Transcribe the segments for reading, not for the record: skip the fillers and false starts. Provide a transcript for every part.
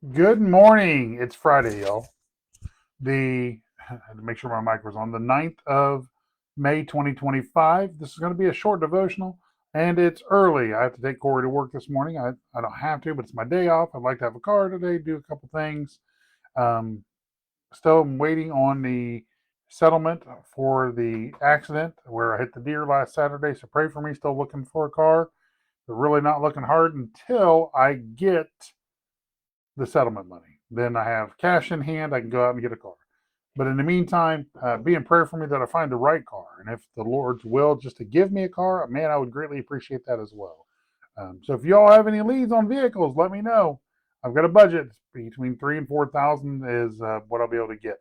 Good morning. It's Friday, y'all. I had to make sure my mic was on. The 9th of May, 2025. This is going to be a short devotional, and it's early. I have to take Corey to work this morning. I don't have to, but it's my day off. I'd like to have a car today, do a couple things. Um, Still am waiting on the settlement for the accident where I hit the deer last Saturday. So pray for me. Still looking for a car, but really not looking hard until I get the settlement money. Then I have cash in hand. I can go out and get a car. But in the meantime, be in prayer for me that I find the right car. And if the Lord's will just to give me a car, man, I would greatly appreciate that as well. So if y'all have any leads on vehicles, let me know. I've got a budget between 3,000 and 4,000 is what I'll be able to get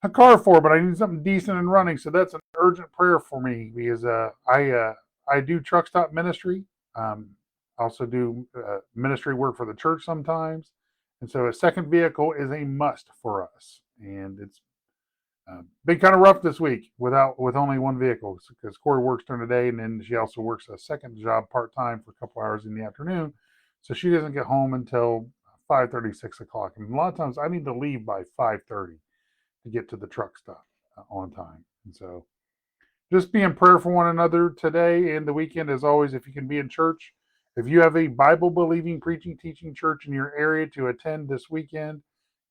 a car for, but I need something decent and running. So that's an urgent prayer for me because I do truck stop ministry. Um, I also do ministry work for the church sometimes, and so a second vehicle is a must for us. And it's been kind of rough this week with only one vehicle because Corey works during the day, and then she also works a second job part time for a couple hours in the afternoon, so she doesn't get home until 5:30, 6 o'clock, and a lot of times I need to leave by 5:30 to get to the truck stop on time. And so just be in prayer for one another today and the weekend. As always, if you can be in church, if you have a Bible believing, preaching, teaching church in your area to attend this weekend,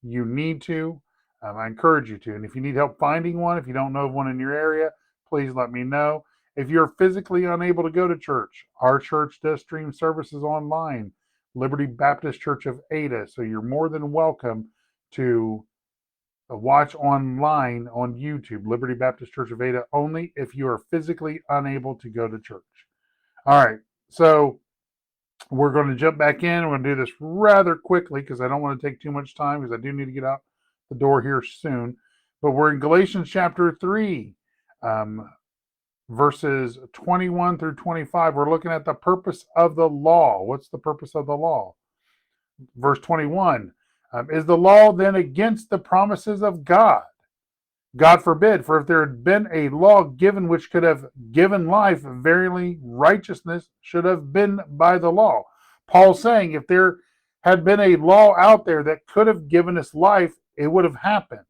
you need to. I encourage you to. And if you need help finding one, if you don't know of one in your area, please let me know. If you're physically unable to go to church, our church does stream services online, Liberty Baptist Church of Ada. So you're more than welcome to watch online on YouTube, Liberty Baptist Church of Ada, only if you are physically unable to go to church. All right, so we're going to jump back in. We're going to do this rather quickly because I don't want to take too much time because I do need to get out the door here soon. But we're in Galatians chapter 3, verses 21 through 25. We're looking at the purpose of the law. What's the purpose of the law? Verse 21. Is the law then against the promises of God? God forbid, for if there had been a law given which could have given life, verily righteousness should have been by the law. Paul's saying if there had been a law out there that could have given us life, it would have happened.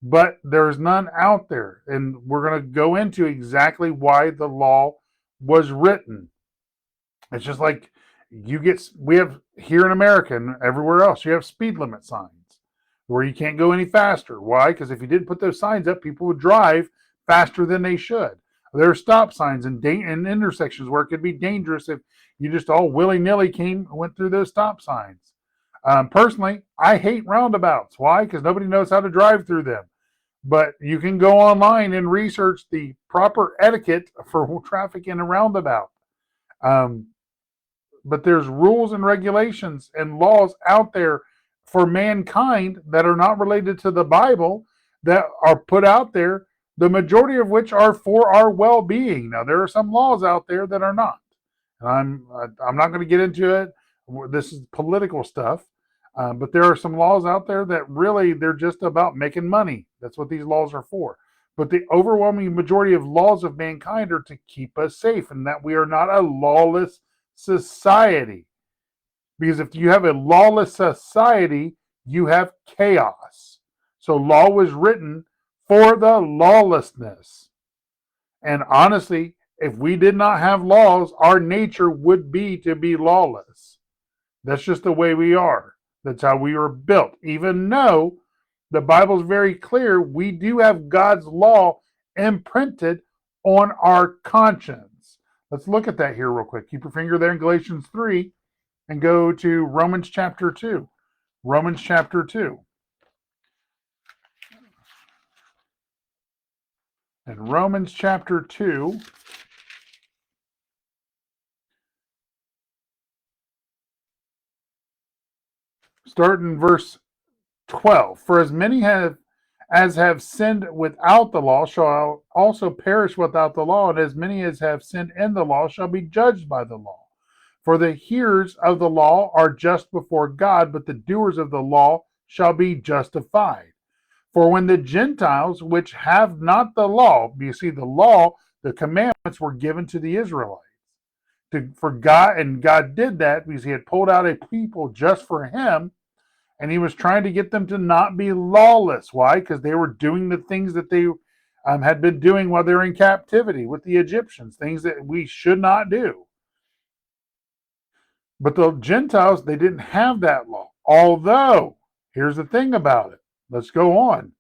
But there's none out there. And we're going to go into exactly why the law was written. It's just like we have here in America and everywhere else, you have speed limit signs where you can't go any faster. Why? Because if you didn't put those signs up, people would drive faster than they should. There are stop signs and intersections where it could be dangerous if you just all willy-nilly went through those stop signs. Personally, I hate roundabouts. Why? Because nobody knows how to drive through them. But you can go online and research the proper etiquette for traffic in a roundabout. But there's rules and regulations and laws out there for mankind that are not related to the Bible that are put out there, the majority of which are for our well-being. Now, there are some laws out there that are not. And I'm not going to get into it. This is political stuff. But there are some laws out there that really, they're just about making money. That's what these laws are for. But the overwhelming majority of laws of mankind are to keep us safe and that we are not a lawless society. Because if you have a lawless society, you have chaos. So law was written for the lawlessness. And honestly, if we did not have laws, our nature would be to be lawless. That's just the way we are. That's how we were built. Even though the Bible's very clear, we do have God's law imprinted on our conscience. Let's look at that here real quick. Keep your finger there in Galatians 3 and go to Romans chapter 2. Romans chapter 2. And Romans chapter 2, start in verse 12. For as many as have sinned without the law shall also perish without the law, and as many as have sinned in the law shall be judged by the law. For the hearers of the law are just before God, but the doers of the law shall be justified. For when the Gentiles, which have not the law, you see, the law, the commandments were given to the Israelites for God, and God did that because he had pulled out a people just for him, and he was trying to get them to not be lawless. Why? Because they were doing the things that they had been doing while they were in captivity with the Egyptians, things that we should not do. But the Gentiles, they didn't have that law. Although, here's the thing about it. Let's go on.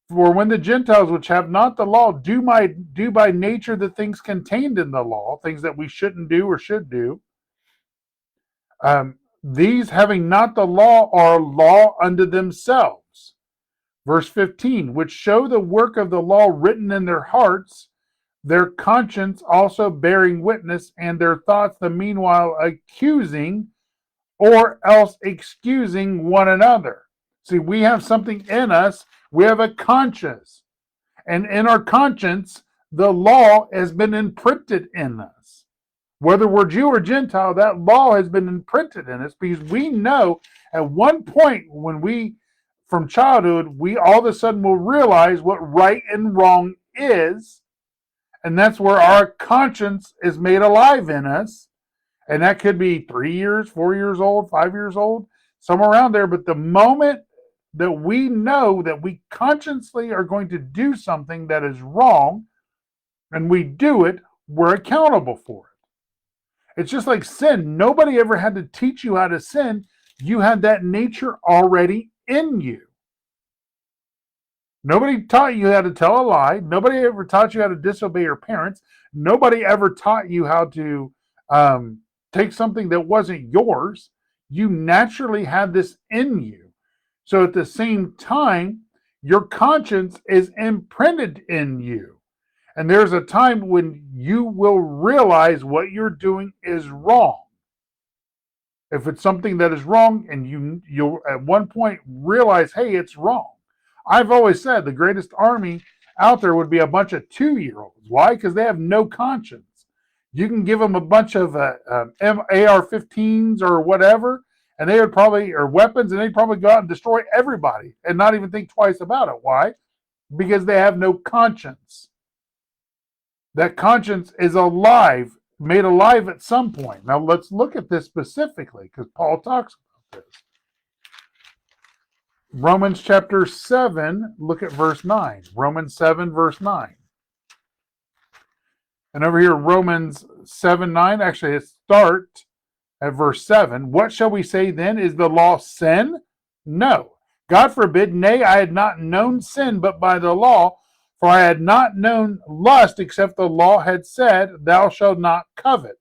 For when the Gentiles, which have not the law, do by nature the things contained in the law, things that we shouldn't do or should do, these having not the law are law unto themselves. Verse 15, which show the work of the law written in their hearts, their conscience also bearing witness, and their thoughts the meanwhile accusing or else excusing one another. See, we have something in us. We have a conscience. And in our conscience, the law has been imprinted in us. Whether we're Jew or Gentile, that law has been imprinted in us because we know at one point when we, from childhood, we all of a sudden will realize what right and wrong is. And that's where our conscience is made alive in us. And that could be 3 years, 4 years old, 5 years old, somewhere around there. But the moment that we know that we consciously are going to do something that is wrong, and we do it, we're accountable for it. It's just like sin. Nobody ever had to teach you how to sin. You had that nature already in you. Nobody taught you how to tell a lie. Nobody ever taught you how to disobey your parents. Nobody ever taught you how to take something that wasn't yours. You naturally had this in you. So at the same time, your conscience is imprinted in you. And there's a time when you will realize what you're doing is wrong. If it's something that is wrong and you'll at one point realize, hey, it's wrong. I've always said the greatest army out there would be a bunch of 2-year-olds. Why? Because they have no conscience. You can give them a bunch of AR-15s or whatever, and they would probably, or weapons, and they'd probably go out and destroy everybody and not even think twice about it. Why? Because they have no conscience. That conscience is alive, made alive at some point. Now let's look at this specifically because Paul talks about this. Romans chapter 7, look at verse 9. Romans 7, verse 9. And over here, Romans 7, 9, actually it starts at verse 7. What shall we say then? Is the law sin? No. God forbid, nay, I had not known sin but by the law, for I had not known lust except the law had said, thou shalt not covet.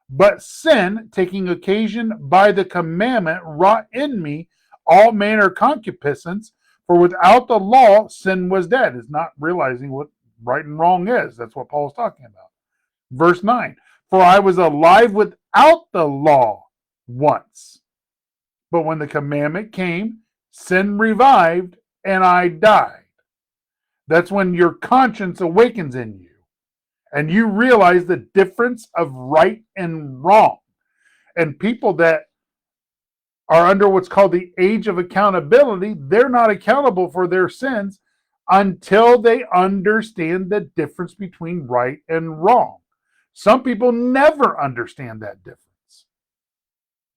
But sin, taking occasion by the commandment, wrought in me all manner of concupiscence, for without the law, sin was dead. It's not realizing what right and wrong is. That's what Paul's talking about. Verse 9, for I was alive without the law once. But when the commandment came, sin revived, and I died. That's when your conscience awakens in you, and you realize the difference of right and wrong. And people that are under what's called the age of accountability, they're not accountable for their sins until they understand the difference between right and wrong. Some people never understand that difference.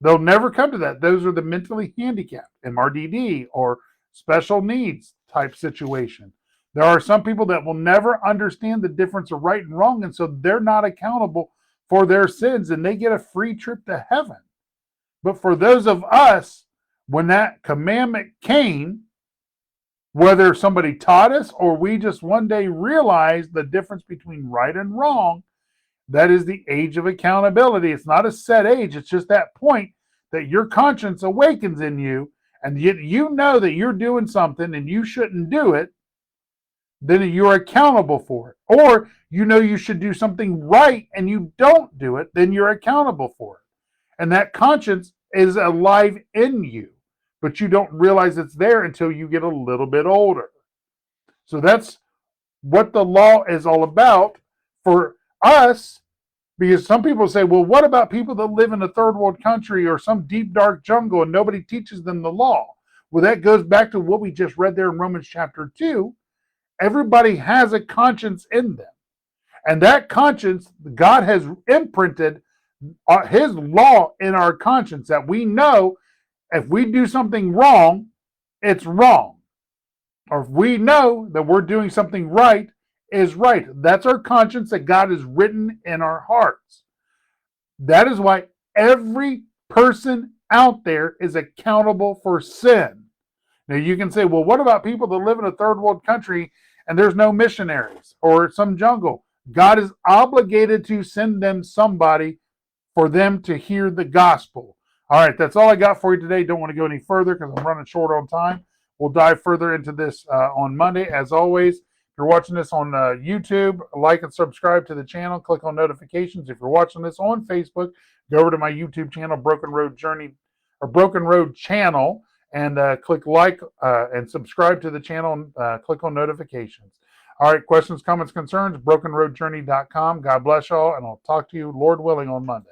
They'll never come to that. Those are the mentally handicapped, MRDD, or special needs type situation. There are some people that will never understand the difference of right and wrong, and so they're not accountable for their sins, and they get a free trip to heaven. But for those of us, when that commandment came, whether somebody taught us or we just one day realized the difference between right and wrong, that is the age of accountability. It's not a set age. It's just that point that your conscience awakens in you, and yet you know that you're doing something and you shouldn't do it, then you're accountable for it. Or you know you should do something right and you don't do it, then you're accountable for it. And that conscience is alive in you, but you don't realize it's there until you get a little bit older. So that's what the law is all about for us, because some people say, well, what about people that live in a third world country or some deep, dark jungle and nobody teaches them the law? Well, that goes back to what we just read there in Romans chapter 2. Everybody has a conscience in them. And that conscience, God has imprinted His law in our conscience that we know if we do something wrong, it's wrong. Or if we know that we're doing something right, is right. That's our conscience that God has written in our hearts. That is why every person out there is accountable for sin. Now you can say, well, what about people that live in a third world country and there's no missionaries or some jungle? God is obligated to send them somebody for them to hear the gospel. All right, that's all I got for you today. Don't want to go any further because I'm running short on time. We'll dive further into this on Monday. As always, if you're watching this on YouTube, like and subscribe to the channel. Click on notifications. If you're watching this on Facebook, go over to my YouTube channel, Broken Road Journey, or Broken Road Channel, and click like and subscribe to the channel. And click on notifications. All right, questions, comments, concerns, brokenroadjourney.com. God bless y'all, and I'll talk to you, Lord willing, on Monday.